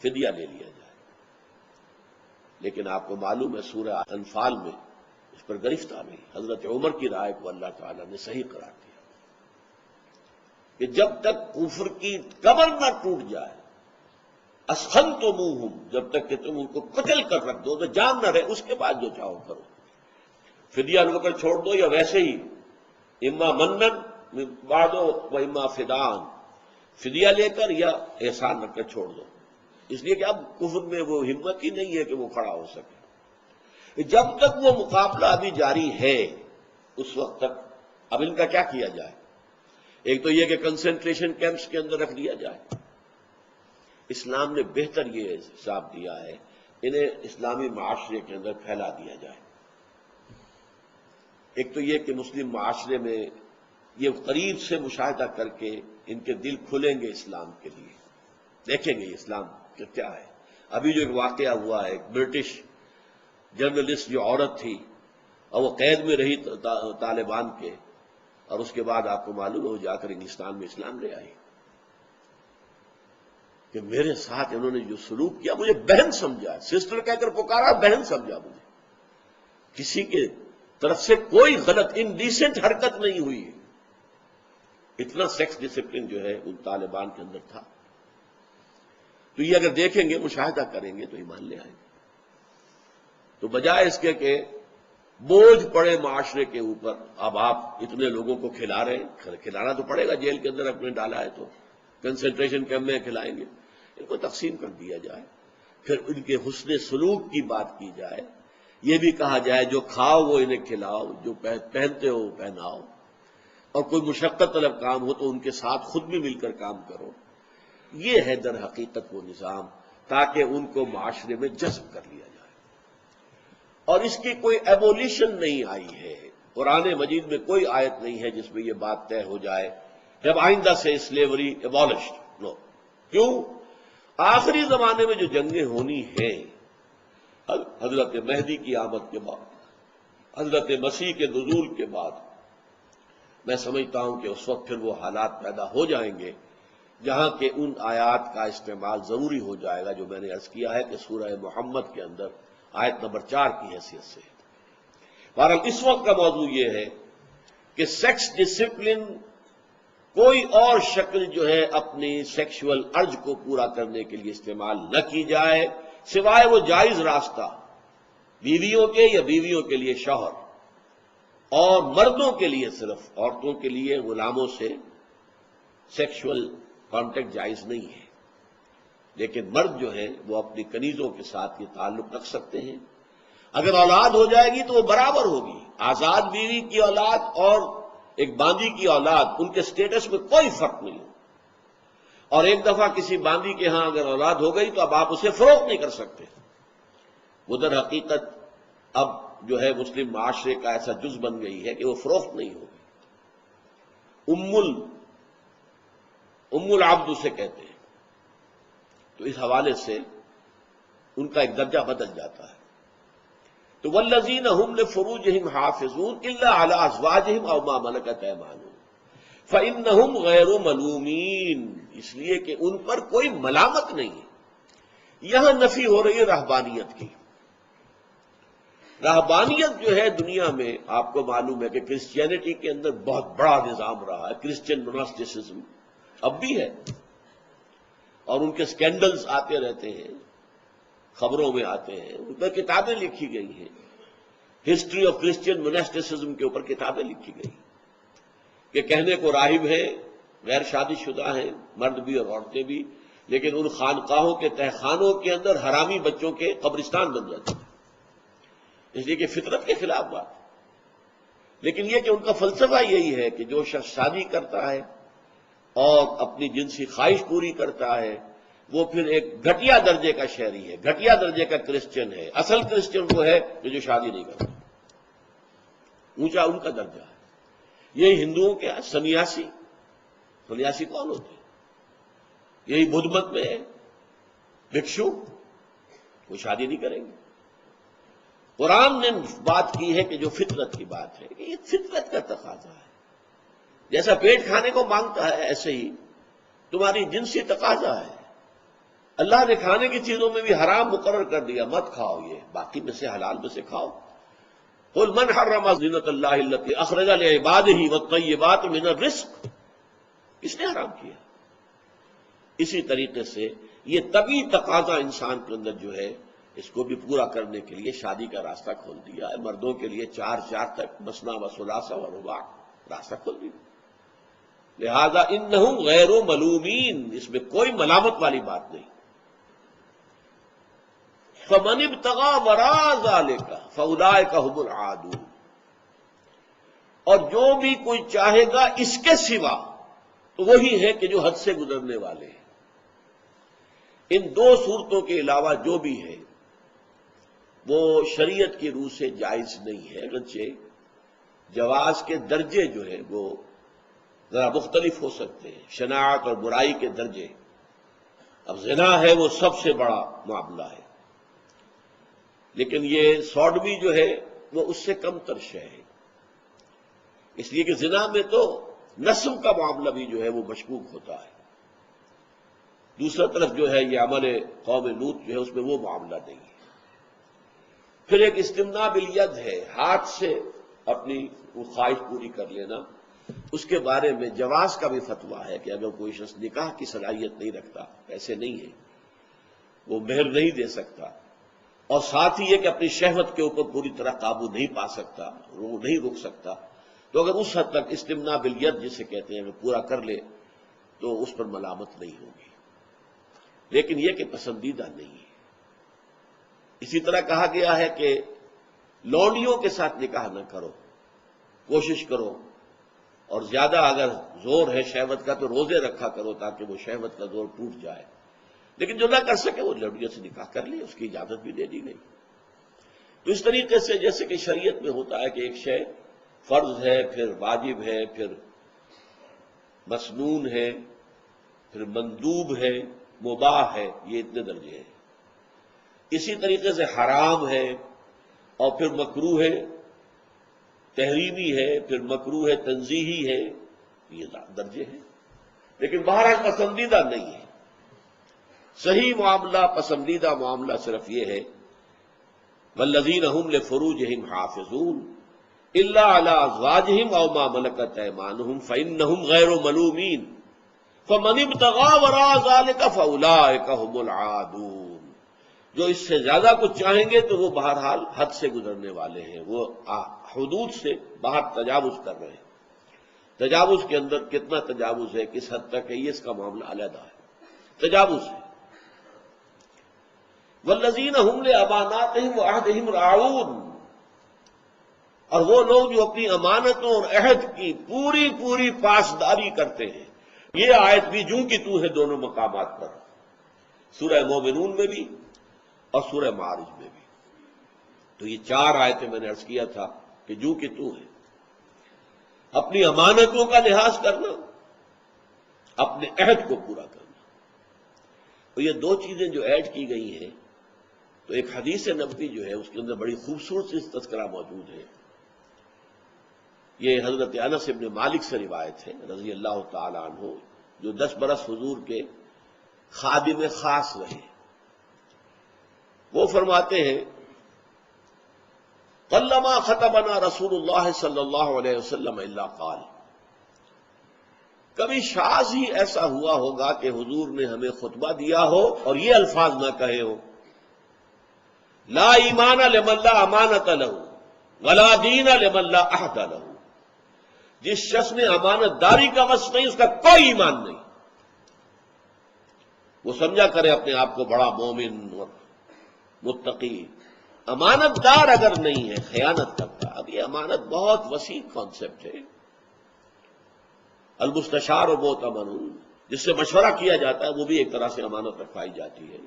فدیہ لے لیا جائے۔ لیکن آپ کو معلوم ہے سورہ انفال میں اس پر گرفت آ گئی، حضرت عمر کی رائے کو اللہ تعالیٰ نے صحیح قرار دیا کہ جب تک کفر کی کمر نہ ٹوٹ جائے، اسخنتموہم، جب تک کہ تم ان کو قتل کر رکھ دو تو جان نہ رہے، اس کے بعد جو چاہو کرو، فدیہ لے کر چھوڑ دو، یا ویسے ہی اما منن بعدو و اما فدان، فدیہ لے کر یا احسان رکھ کر چھوڑ دو، اس لیے کہ اب کفر میں وہ ہمت ہی نہیں ہے کہ وہ کھڑا ہو سکے۔ جب تک وہ مقابلہ ابھی جاری ہے اس وقت تک اب ان کا کیا کیا جائے؟ ایک تو یہ کہ کنسنٹریشن کیمپس کے اندر رکھ دیا جائے، اسلام نے بہتر یہ حساب دیا ہے، انہیں اسلامی معاشرے کے اندر پھیلا دیا جائے۔ ایک تو یہ کہ مسلم معاشرے میں یہ قریب سے مشاہدہ کر کے ان کے دل کھلیں گے اسلام کے لیے، دیکھیں گے اسلام کہ کیا ہے۔ ابھی جو ایک واقعہ ہوا ہے، ایک برٹش جرنلسٹ جو عورت تھی اور وہ قید میں رہی طالبان کے، اور اس کے بعد آپ کو معلوم ہو جا کر انگلستان میں اسلام لے آئی، کہ میرے ساتھ انہوں نے جو سلوک کیا مجھے بہن سمجھا، سسٹر کہہ کر پکارا، بہن سمجھا مجھے، کسی کے طرف سے کوئی غلط انڈیسنٹ حرکت نہیں ہوئی، اتنا سیکس ڈسپلن جو ہے ان طالبان کے اندر تھا۔ تو یہ اگر دیکھیں گے، مشاہدہ کریں گے تو ایمان لے آئیں گے۔ تو بجائے اس کے کہ بوجھ پڑے معاشرے کے اوپر، اب آپ اتنے لوگوں کو کھلا رہے ہیں، کھلانا تو پڑے گا، جیل کے اندر اپنے ڈالا ہے تو کنسنٹریشن کیمپ میں کھلائیں گے، ان کو تقسیم کر دیا جائے، پھر ان کے حسن سلوک کی بات کی جائے، یہ بھی کہا جائے جو کھاؤ وہ انہیں کھلاؤ، جو پہنتے ہو وہ پہناؤ، اور کوئی مشقت طلب کام ہو تو ان کے ساتھ خود بھی مل کر کام کرو۔ یہ ہے در حقیقت وہ نظام، تاکہ ان کو معاشرے میں جذب کر لیا جائے۔ اور اس کی کوئی ایبولیشن نہیں آئی ہے. قرآن مجید میں کوئی آیت نہیں ہے جس میں یہ بات طے ہو جائے جب آئندہ سے سلیوری ایبولشڈ. نو. کیوں؟ آخری زمانے میں جو جنگیں ہونی ہیں حضرت مہدی کی آمد کے بعد، حضرت مسیح کے نزول کے بعد، میں سمجھتا ہوں کہ اس وقت پھر وہ حالات پیدا ہو جائیں گے جہاں کہ ان آیات کا استعمال ضروری ہو جائے گا جو میں نے عرض کیا ہے کہ سورہ محمد کے اندر آیت نمبر 4 کی حیثیت سے. بہرحال اس وقت کا موضوع یہ ہے کہ سیکس ڈسپلن کوئی اور شکل جو ہے اپنی سیکشول ارج کو پورا کرنے کے لیے استعمال نہ کی جائے سوائے وہ جائز راستہ بیویوں کے یا بیویوں کے لیے شوہر، اور مردوں کے لیے صرف عورتوں کے لیے غلاموں سے سیکشول کانٹیکٹ جائز نہیں ہے. لیکن مرد جو ہیں وہ اپنی کنیزوں کے ساتھ یہ تعلق رکھ سکتے ہیں. اگر اولاد ہو جائے گی تو وہ برابر ہوگی. آزاد بیوی کی اولاد اور ایک باندی کی اولاد، ان کے سٹیٹس میں کوئی فرق نہیں ہو. اور ایک دفعہ کسی باندی کے ہاں اگر اولاد ہو گئی تو اب آپ اسے فروخت نہیں کر سکتے. وہ در حقیقت اب جو ہے مسلم معاشرے کا ایسا جز بن گئی ہے کہ وہ فروخت نہیں ہوگی. ام العبد اسے کہتے ہیں. تو اس حوالے سے ان کا ایک درجہ بدل جاتا ہے. تو والذین هم لفروجهم حافظون الا علی ازواجهم او ما ملکت ایمانهم فانهم غیر ملومین. اس لیے کہ ان پر کوئی ملامت نہیں ہے. یہاں نفی ہو رہی ہے رہبانیت کی. رہبانیت جو ہے دنیا میں آپ کو معلوم ہے کہ کرسچینٹی کے اندر بہت بڑا نظام رہا ہے. کرسچین موناسٹسزم اب بھی ہے اور ان کے سکینڈلز آتے رہتے ہیں، خبروں میں آتے ہیں. ان پر کتابیں لکھی گئی ہیں. ہسٹری آف کرسچین موناسٹسزم کے اوپر کتابیں لکھی گئی کہ کہنے کو راہب ہیں، غیر شادی شدہ ہیں، مرد بھی اور عورتیں بھی، لیکن ان خانقاہوں کے تہخانوں کے اندر حرامی بچوں کے قبرستان بن جاتے ہیں. اس لیے کہ فطرت کے خلاف بات. لیکن یہ کہ ان کا فلسفہ یہی ہے کہ جو شخص شادی کرتا ہے اور اپنی جنسی خواہش پوری کرتا ہے وہ پھر ایک گھٹیا درجے کا شہری ہے، گھٹیا درجے کا کرسچن ہے. اصل کرسچن وہ ہے کہ جو شادی نہیں کرتا. اونچا ان کا درجہ ہے. یہی ہندوؤں کے سنیاسی. سنیاسی کون ہوتے ہیں؟ یہی بدھ مت میں ہے بھکشو. وہ شادی نہیں کریں گے. قرآن نے بات کی ہے کہ جو فطرت کی بات ہے کہ یہ فطرت کا تقاضا ہے. جیسا پیٹ کھانے کو مانگتا ہے ایسے ہی تمہاری جنسی تقاضا ہے. اللہ نے کھانے کی چیزوں میں بھی حرام مقرر کر دیا، مت کھاؤ یہ، باقی میں سے حلال میں سے کھاؤ. قل من حرم زینت اللہ التی اخرج لعبادہ والطیبات من الرزق. کس نے حرام کیا؟ اسی طریقے سے یہ طبی تقاضا انسان کے اندر جو ہے اس کو بھی پورا کرنے کے لیے شادی کا راستہ کھول دیا ہے. مردوں کے لیے 4 تک مثنا و ثلاثہ و رباع راستہ کھول دیا. لہذا انہم غیر ملومین، اس میں کوئی ملامت والی بات نہیں. فمن ابتغى وراء ذلك فاولئک هم العادون. اور جو بھی کوئی چاہے گا اس کے سوا تو وہی ہے کہ جو حد سے گزرنے والے ہیں. ان 2 صورتوں کے علاوہ جو بھی ہے وہ شریعت کی روح سے جائز نہیں ہے. اگرچہ جواز کے درجے جو ہے وہ ذرا مختلف ہو سکتے ہیں، شناعت اور برائی کے درجے. اب زنا ہے وہ سب سے بڑا معاملہ ہے، لیکن یہ سوڈمی جو ہے وہ اس سے کم تر شے ہے. اس لیے کہ زنا میں تو نسل کا معاملہ بھی جو ہے وہ مشکوک ہوتا ہے. دوسرا طرف جو ہے یہ عمل قوم لوط جو ہے اس میں وہ معاملہ نہیں ہے. پھر ایک استمناء بالید ہے، ہاتھ سے اپنی وہ خواہش پوری کر لینا. اس کے بارے میں جواز کا بھی فتویٰ ہے کہ اگر کوئی شخص نکاح کی صلاحیت نہیں رکھتا، ایسے نہیں ہے، وہ مہر نہیں دے سکتا، اور ساتھ ہی یہ کہ اپنی شہوت کے اوپر پوری طرح قابو نہیں پا سکتا، وہ نہیں رک سکتا، تو اگر اس حد تک استمناء بالید جسے کہتے ہیں اگر پورا کر لے تو اس پر ملامت نہیں ہوگی. لیکن یہ کہ پسندیدہ نہیں ہے. اسی طرح کہا گیا ہے کہ لونڈیوں کے ساتھ نکاح نہ کرو، کوشش کرو، اور زیادہ اگر زور ہے شہوت کا تو روزے رکھا کرو تاکہ وہ شہوت کا زور ٹوٹ جائے. لیکن جو نہ کر سکے وہ لونڈیوں سے نکاح کر لے، اس کی اجازت بھی دے دی گئی. تو اس طریقے سے جیسے کہ شریعت میں ہوتا ہے کہ ایک شے فرض ہے، پھر واجب ہے، پھر مسنون ہے، پھر مندوب ہے، مباح ہے، یہ اتنے درجے ہیں۔ اسی طریقے سے حرام ہے، اور پھر مکروہ ہے، تحریمی ہے، پھر مکروہ ہے، تنزیہی ہے، یہ درجے ہیں۔ لیکن بہرحال پسندیدہ نہیں ہے۔ صحیح معاملہ، پسندیدہ معاملہ صرف یہ ہے والذین هم لفروجہم حافظون الا علی ازواجہم او ما ملکت ایمانہم فانہم غیر ملومین فمن ابتغى وراء ذلك فاولئک هم العادون۔ جو اس سے زیادہ کچھ چاہیں گے تو وہ بہرحال حد سے گزرنے والے ہیں، وہ حدود سے باہر تجاوز کر رہے ہیں۔ تجاوز کے اندر کتنا تجاوز ہے، کس حد تک ہے، یہ اس کا معاملہ علیحدہ ہے، تجاوز ہے۔ والذین هم لاماناتہم وعہدہم راعون، اور وہ لوگ جو اپنی امانتوں اور عہد کی پوری پوری پاسداری کرتے ہیں۔ یہ آیت بھی جوں کی تو ہے دونوں مقامات پر، سورہ مومنون میں بھی اور سورہ معارج میں بھی۔ تو یہ چار آیتیں میں نے عرض کیا تھا کہ جو کہ تو ہے، اپنی امانتوں کا لحاظ کرنا، اپنے عہد کو پورا کرنا۔ اور یہ دو چیزیں جو ایڈ کی گئی ہیں، تو ایک حدیث نبوی جو ہے اس کے اندر بڑی خوبصورت سی تذکرہ موجود ہے۔ یہ حضرت انس بن مالک سے روایت ہے رضی اللہ تعالی عنہ، جو 10 برس حضور کے خادم خاص رہے۔ وہ فرماتے ہیں قلما خطبنا رسول اللہ صلی اللہ علیہ وسلم الا قال، کبھی شاذ ہی ایسا ہوا ہوگا کہ حضور نے ہمیں خطبہ دیا ہو اور یہ الفاظ نہ کہے ہو، لا ایمان لمن لا امانت لہ ولا دین لمن لا عہد لہ۔ جس شخص نے امانت داری کا وصف نہیں، اس کا کوئی ایمان نہیں۔ وہ سمجھا کرے اپنے آپ کو بڑا مومن اور متقی، امانت دار اگر نہیں ہے، خیانت کرتا۔ اب یہ امانت بہت وسیع کانسیپٹ ہے۔ المستشار و مؤتمن، جس سے مشورہ کیا جاتا ہے، وہ بھی ایک طرح سے امانت رکھوائی جاتی ہے۔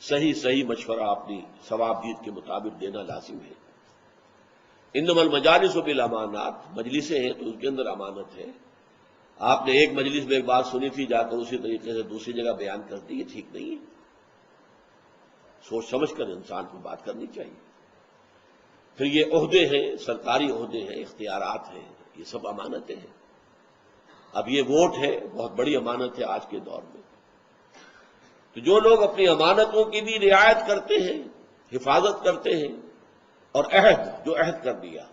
صحیح مشورہ اپنی ثوابدید کے مطابق دینا لازم ہے۔ انما المجالس بالامانات، مجلسیں ہیں تو ان کے اندر امانت ہے۔ آپ نے ایک مجلس میں ایک بات سنی تھی، جا کر اسی طریقے سے دوسری جگہ بیان کر دی، یہ ٹھیک نہیں ہے۔ سوچ سمجھ کر انسان کو بات کرنی چاہیے۔ پھر یہ عہدے ہیں، سرکاری عہدے ہیں، اختیارات ہیں، یہ سب امانتیں ہیں۔ اب یہ ووٹ ہے، بہت بڑی امانت ہے آج کے دور میں۔ تو جو لوگ اپنی امانتوں کی بھی رعایت کرتے ہیں، حفاظت کرتے ہیں، اور جو عہد کر دیا،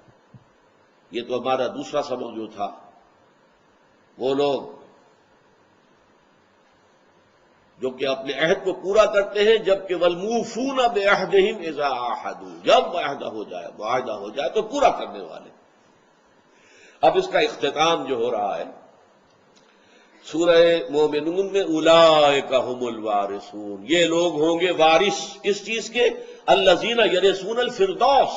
یہ تو ہمارا دوسرا سبق جو تھا، وہ لوگ جو کہ اپنے عہد کو پورا کرتے ہیں، جبکہ والموفون بعہدہم اذا عاہدوا، جب معاہدہ ہو جائے تو پورا کرنے والے۔ اب اس کا اختتام جو ہو رہا ہے سورہ مومنون میں، اولئک ھم الوارثون، یہ لوگ ہوں گے وارث کس چیز کے؟ الذین یرثون الفردوس،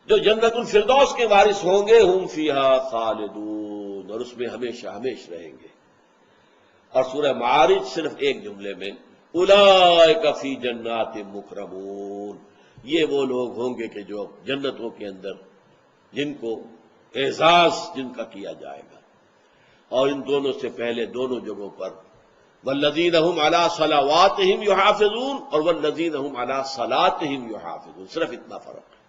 جو جنت الفردوس کے وارث ہوں گے، ہم فیہا خالدون، اور اس میں ہمیشہ ہمیش رہیں گے۔ اور سورہ معارج صرف ایک جملے میں، اولئک فی جنات مکرمون، یہ وہ لوگ ہوں گے کہ جو جنتوں کے اندر جن کو اعزاز جن کا کیا جائے گا۔ اور ان دونوں سے پہلے دونوں جگہوں پر والذین هم علی صلواتہم یحافظون اور والذین هم علی صلاتہم یحافظون، صرف اتنا فرق ہے۔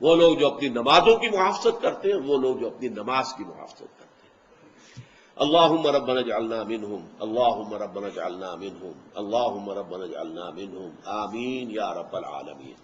وہ لوگ جو اپنی نمازوں کی محافظت کرتے ہیں، وہ لوگ جو اپنی نماز کی محافظت کرتے ہیں۔ اللہم ربنا اجعلنا منہم، اللہم ربنا اجعلنا منہم، اللہم ربنا اجعلنا منہم، آمین یا رب العالمین۔